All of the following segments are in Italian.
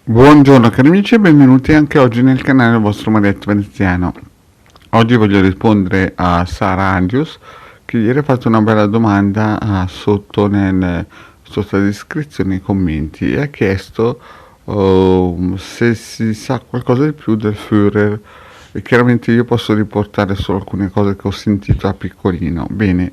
Buongiorno cari amici e benvenuti anche oggi nel canale del vostro Marietto Veneziano. Oggi voglio rispondere a Sara Angius che ieri ha fatto una bella domanda sotto la descrizione nei commenti e ha chiesto se si sa qualcosa di più del Führer. E chiaramente io posso riportare solo alcune cose che ho sentito a piccolino. Bene,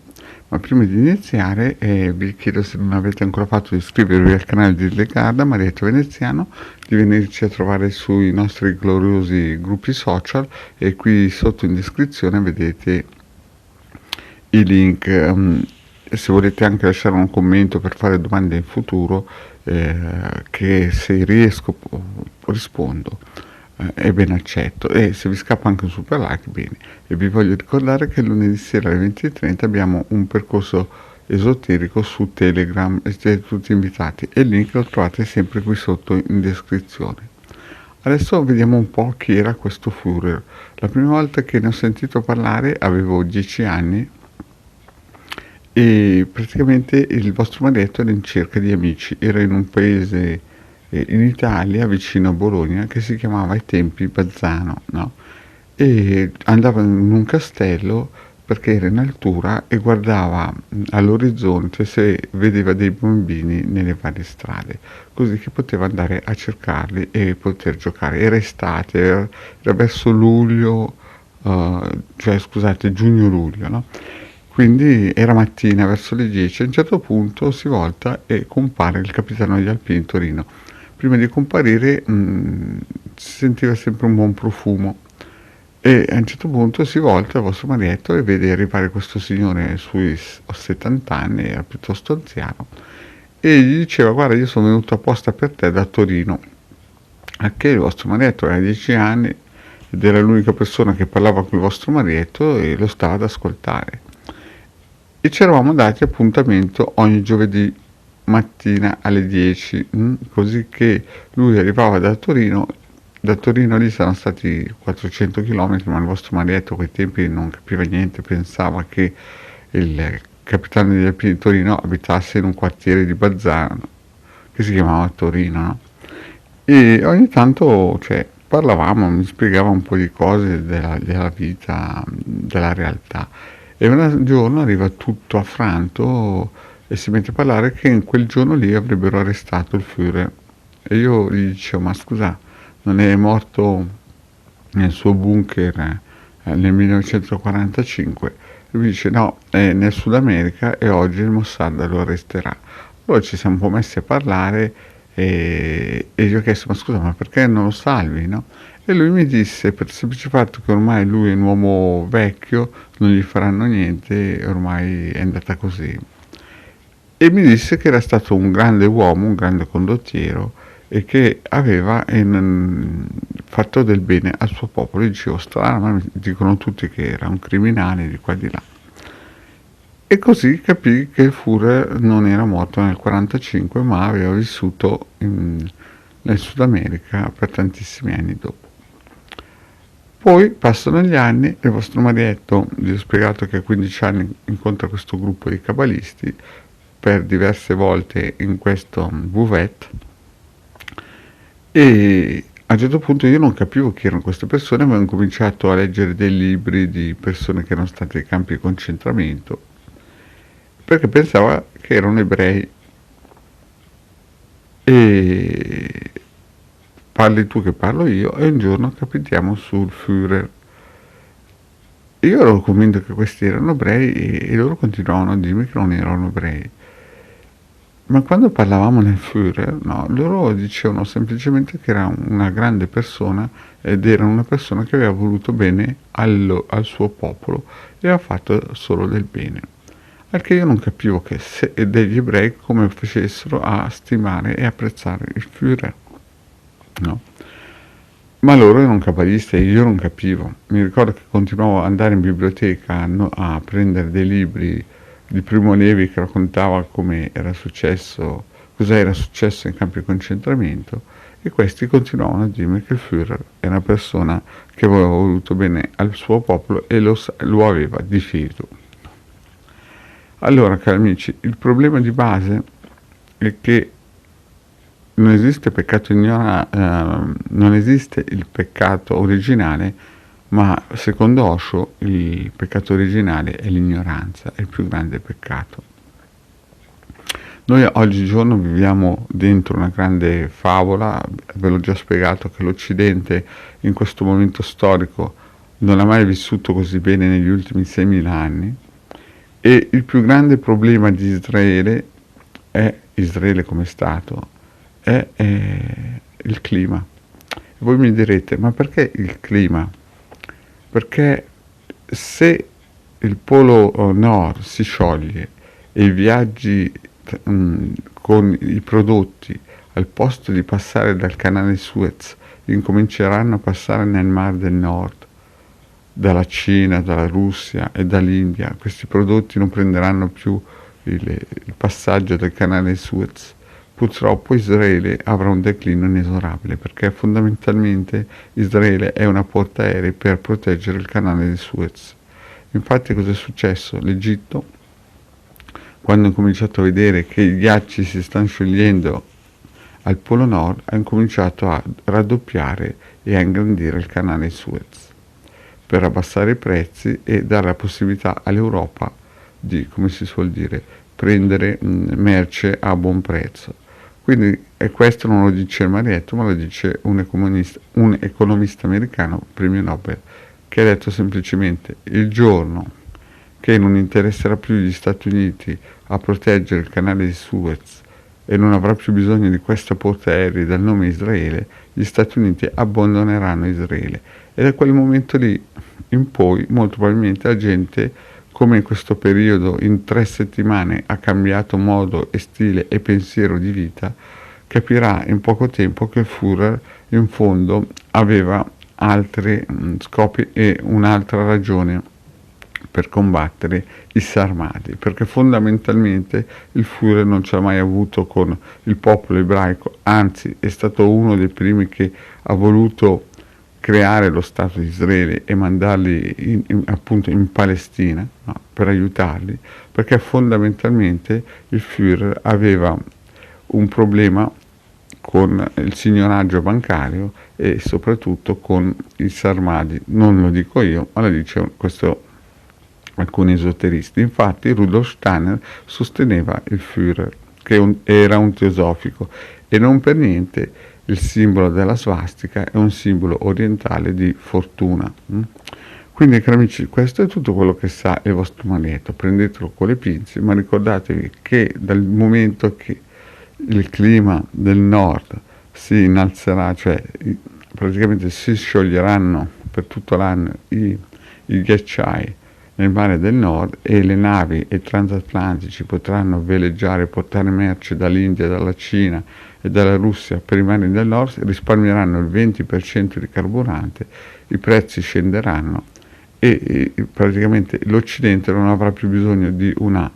ma prima di iniziare vi chiedo, se non avete ancora fatto, di iscrivervi al canale di Legarda Marietto Veneziano, di venirci a trovare sui nostri gloriosi gruppi social, e qui sotto in descrizione vedete i link. Se volete anche lasciare un commento per fare domande in futuro, che se riesco rispondo, è ben accetto, e se vi scappa anche un super like, bene. E vi voglio ricordare che lunedì sera alle 20:30 abbiamo un percorso esoterico su Telegram e siete tutti invitati, e il link lo trovate sempre qui sotto in descrizione. Adesso vediamo un po' chi era questo Führer. La prima volta che ne ho sentito parlare avevo 10 anni e praticamente il vostro Marietto era in cerca di amici, era in un paese in Italia vicino a Bologna che si chiamava ai tempi Bazzano, no? E andava in un castello perché era in altura e guardava all'orizzonte se vedeva dei bambini nelle varie strade, così che poteva andare a cercarli e poter giocare. Era estate, era verso luglio, cioè scusate, giugno-luglio, no? Quindi era mattina verso le 10, a un certo punto si volta e compare il capitano degli Alpini Torino. Prima di comparire si sentiva sempre un buon profumo, e a un certo punto si volta il vostro Marietto e vede arrivare questo signore sui 70 anni, era piuttosto anziano, e gli diceva: guarda, io sono venuto apposta per te da Torino. A che il vostro Marietto aveva 10 anni ed era l'unica persona che parlava con il vostro Marietto e lo stava ad ascoltare. E ci eravamo dati appuntamento ogni giovedì mattina alle 10, così che lui arrivava da Torino lì saranno stati 400 km, ma il vostro Marietto a quei tempi non capiva niente, pensava che il capitano degli Alpini di Torino abitasse in un quartiere di Bazzano che si chiamava Torino, no? E ogni tanto, cioè, parlavamo, mi spiegava un po' di cose della vita, della realtà. E un giorno arriva tutto affranto e si mette a parlare che in quel giorno lì avrebbero arrestato il Führer. E io gli dicevo: ma scusa, non è morto nel suo bunker nel 1945? E lui dice: no, è nel Sud America e oggi il Mossad lo arresterà. Allora ci siamo un po' messi a parlare e gli ho chiesto: ma scusa, ma perché non lo salvi, no? E lui mi disse, per il semplice fatto che ormai lui è un uomo vecchio, non gli faranno niente, ormai è andata così. E mi disse che era stato un grande uomo, un grande condottiero, e che aveva fatto del bene al suo popolo. Io dicevo: strano, ma mi dicono tutti che era un criminale di qua e di là. E così capì che il Führer non era morto nel 1945, ma aveva vissuto nel Sud America per tantissimi anni dopo. Poi passano gli anni e il vostro Marietto, vi ho spiegato che a 15 anni incontra questo gruppo di cabalisti per diverse volte in questo buvette, e a un certo punto io non capivo chi erano queste persone, ma ho cominciato a leggere dei libri di persone che erano state ai campi di concentramento, perché pensava che erano ebrei. E parli tu che parlo io, e un giorno capitiamo sul Führer. Io ero convinto che questi erano ebrei e loro continuavano a dirmi che non erano ebrei. Ma quando parlavamo nel Führer, no, loro dicevano semplicemente che era una grande persona ed era una persona che aveva voluto bene al suo popolo e aveva fatto solo del bene. Al che io non capivo che se degli ebrei come facessero a stimare e apprezzare il Führer, no? Ma loro erano cabalisti e io non capivo. Mi ricordo che continuavo ad andare in biblioteca a prendere dei libri di Primo Levi che raccontava come era successo, cosa era successo in campi di concentramento, e questi continuavano a dirmi che il Führer era una persona che aveva voluto bene al suo popolo e lo aveva difeso. Allora, cari amici, il problema di base è che non esiste il peccato originale, ma secondo Osho il peccato originale è l'ignoranza, è il più grande peccato. Noi oggigiorno viviamo dentro una grande favola, ve l'ho già spiegato che l'Occidente in questo momento storico non ha mai vissuto così bene negli ultimi 6.000 anni, e il più grande problema di Israele come Stato, è il clima. E voi mi direte, ma perché il clima? Perché se il polo nord si scioglie e i viaggi con i prodotti, al posto di passare dal canale Suez, incominceranno a passare nel Mar del Nord, dalla Cina, dalla Russia e dall'India, questi prodotti non prenderanno più il passaggio del canale Suez. Purtroppo Israele avrà un declino inesorabile, perché fondamentalmente Israele è una portaerei per proteggere il canale di Suez. Infatti cosa è successo? L'Egitto, quando ha cominciato a vedere che i ghiacci si stanno sciogliendo al Polo Nord, ha incominciato a raddoppiare e a ingrandire il canale Suez per abbassare i prezzi e dare la possibilità all'Europa di, come si suol dire, prendere merce a buon prezzo. Quindi, e questo non lo dice il Marietto, ma lo dice un economista americano, premio Nobel, che ha detto semplicemente: il giorno che non interesserà più gli Stati Uniti a proteggere il canale di Suez e non avrà più bisogno di questa portaerei dal nome Israele, gli Stati Uniti abbandoneranno Israele. E da quel momento lì in poi, molto probabilmente, la gente, come in questo periodo in 3 settimane ha cambiato modo e stile e pensiero di vita, capirà in poco tempo che il Führer in fondo aveva altri scopi e un'altra ragione per combattere i sarmati, perché fondamentalmente il Führer non ce l'ha mai avuto con il popolo ebraico, anzi è stato uno dei primi che ha voluto creare lo Stato di Israele e mandarli appunto in Palestina, no, per aiutarli, perché fondamentalmente il Führer aveva un problema con il signoraggio bancario e soprattutto con i sarmadi. Non lo dico io, ma lo dice questo alcuni esoteristi. Infatti Rudolf Steiner sosteneva il Führer, che era un teosofico, e non per niente il simbolo della svastica è un simbolo orientale di fortuna. Quindi, cari amici, questo è tutto quello che sa il vostro Marietto. Prendetelo con le pinze, ma ricordatevi che dal momento che il clima del nord si innalzerà, cioè praticamente si scioglieranno per tutto l'anno i ghiacciai nel mare del nord, e le navi e i transatlantici potranno veleggiare e portare merci dall'India, dalla Cina e dalla Russia per i mari del nord, risparmieranno il 20% di carburante, i prezzi scenderanno e praticamente l'Occidente non avrà più bisogno di una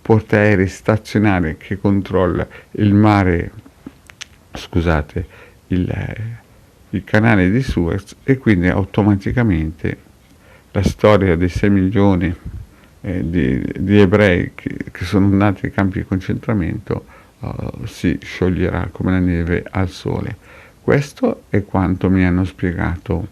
portaerei stazionaria che controlla il mare, scusate, il canale di Suez, e quindi automaticamente la storia dei 6 milioni di ebrei che sono andati ai campi di concentramento si scioglierà come la neve al sole. Questo è quanto mi hanno spiegato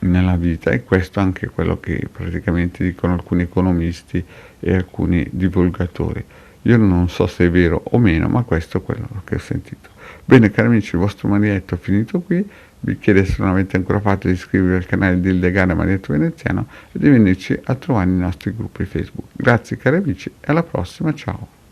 nella vita, e questo è anche quello che praticamente dicono alcuni economisti e alcuni divulgatori. Io non so se è vero o meno, ma questo è quello che ho sentito. Bene, cari amici, il vostro Marietto è finito qui. Vi chiedo, se non avete ancora fatto, di iscrivervi al canale di Illegale Marietto Veneziano e di venirci a trovare nei nostri gruppi Facebook. Grazie cari amici e alla prossima, ciao!